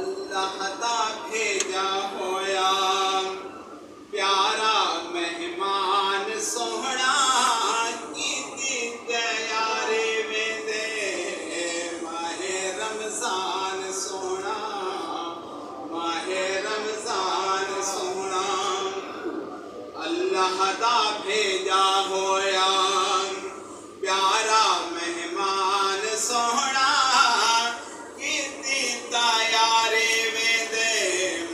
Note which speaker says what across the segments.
Speaker 1: अल्लाह दा भेजा होया प्यारा मेहमान सोहना कीती तैयारी वेंदे माहे रमजान सोहना माहे रमजान सोहना अल्लाह दा भेजा होया प्यारा मेहमान सोहना कीती तैयारी वेंदे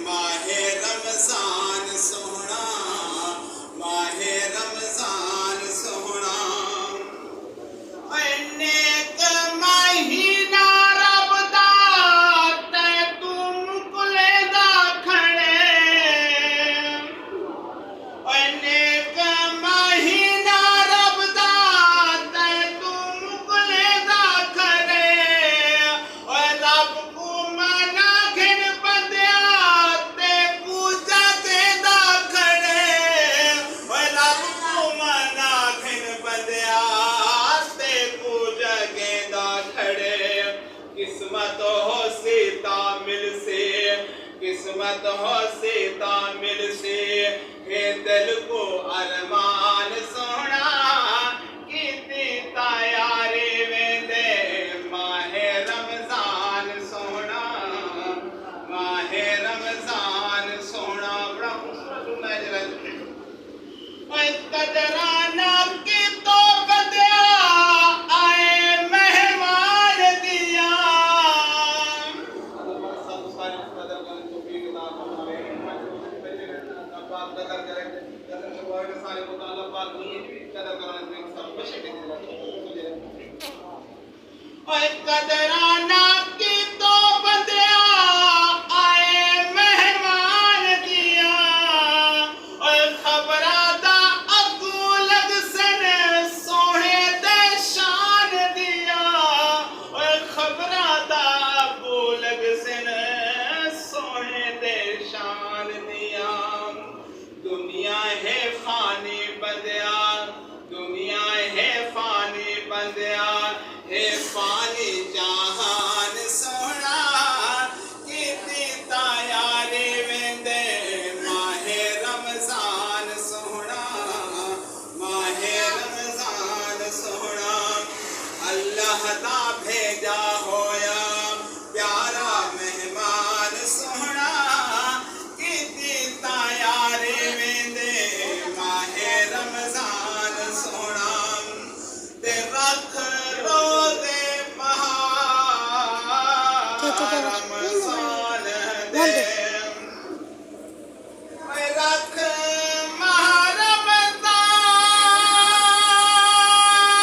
Speaker 1: माहे रमजान सोहना माहे रमजान सोहना नेक महीना रब दा ते तू मुकले दा खड़े नेक महीना रब दा ते तू मुकले दा खड़े रब को मना घिन बंदिया ते पूजा के दा खड़े रब को मना घिन बंदिया ते पूजा के दा खड़े किस्मत हो सीता मिल से किस्मत हो सीता मिल से हे दिल को अरमान सोना कीती तैयारी वेंदे माहे रमजान सोना माहे रमजान सोना बड़ा खूबसूरत होना है जरा कदराना की तो बदिया आए मेहमान दिया कदराना की तो बदिया आए मेहमान दिया खबरा दा अगू लग सन सोहे दे शान दिया खबरा दा अगू लग सन सोहे दे शान दिया दुनिया है फानी बंदिया दुनिया है फानी बंदिया हे फानी जहान सोना कीती तैयारी वेंदे माहे रमजान सोना माहे रमजान सोना अल्लाह दा भेजा होया प्यारा मेहमान सोना कीती तैयारी वेंदे माहे रमजान सोना ते रख रोज़े रमजान दे रख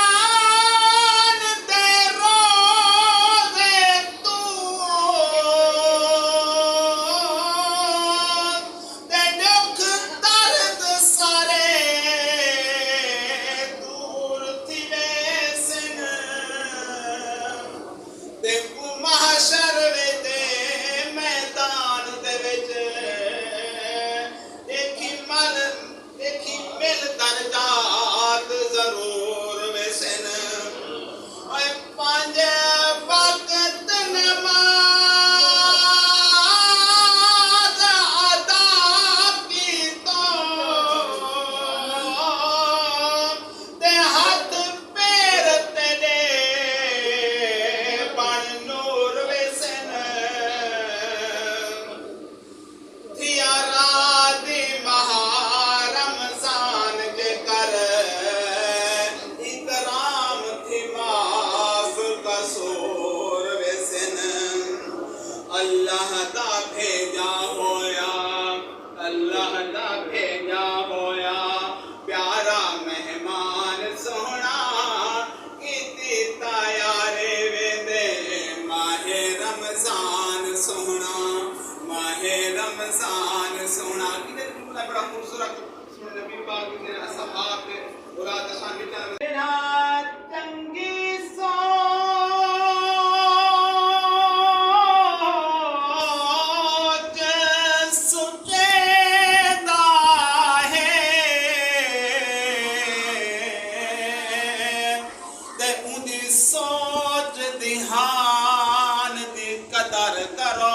Speaker 1: रमजान दे रोज़े तू ते दुख दर्द सारे दूर थी वैसन ते महशर दे मैदान दे विच देखी मिल दर्जात जरूर वैसन पंज वक्त नमाज अदा की तो ते हाथ पैर तेरे बन नूर वैसन थिया रादी महा रमजान के कर इकराम थी माफ कसूर वैसन अल्लाह दा भेजा होया अल्लाह दा भेजा होया प्यारा मेहमान सोहना कीती तैयारी वेंदे माहे रमजान सोहना माहे रमजान सोहना किधर बड़ा खूबसूरत नबी पाक के असहाब के औलाद शान विचार चंगी सोच सुचेदा है ते उदी सोच ध्यान दी कदर करो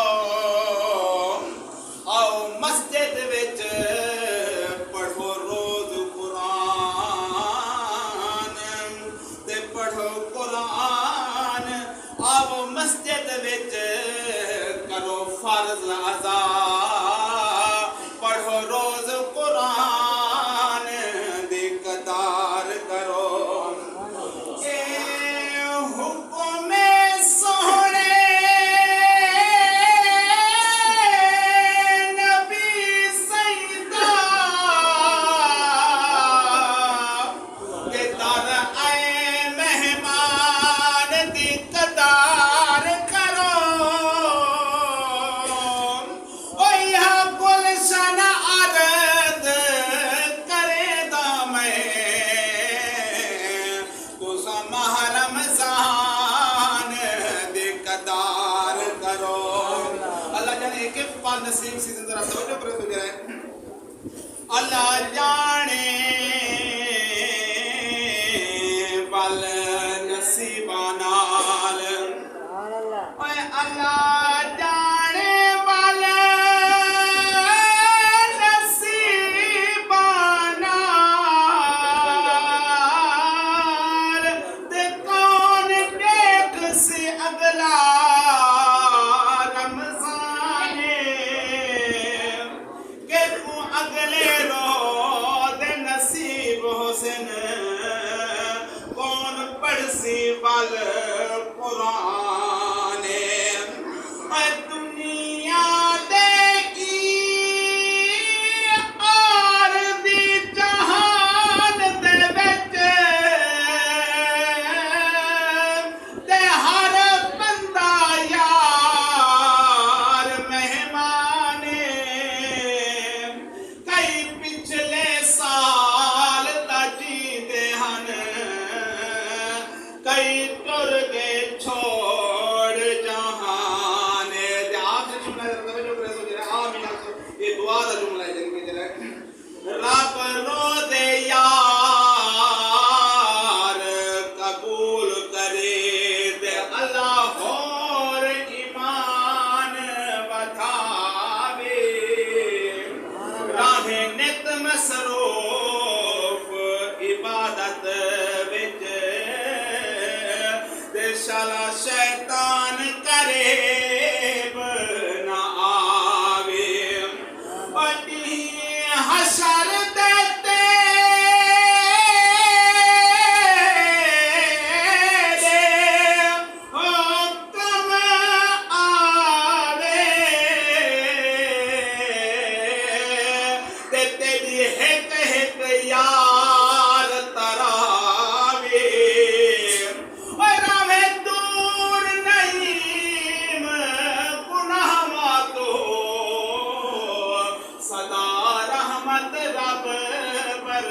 Speaker 1: बाल नसीब सी जरा तवज्जो करे तो जरा अल्लाह जाने बाल नसीबा नाल ओए अल्लाह जाने बाल नसीबा नाल ते कौन देख से अगला अगले रोज नसीब हुसैन कौन पढ़सी बल कुरान दुनिया देखी और दी जहान दे विच ते हर बंदा यार मेहमान पिछले साल तजीदे हन कई टुर गए छोड़ जहान ये दुआ का जुमला है जिनके जरा रब रो दे यार कबूल करे दे अल्लाह और ईमान बढ़ावे राहे नित मसरूफ इबादत विच ते शाला शैतान करीब न आवे बड़ी हशर देते हुक्म आवे ते तेरी हिक हिक यार तरावे ओए रावे दूर नहीं गुनाह तो सदा रहमत रब पर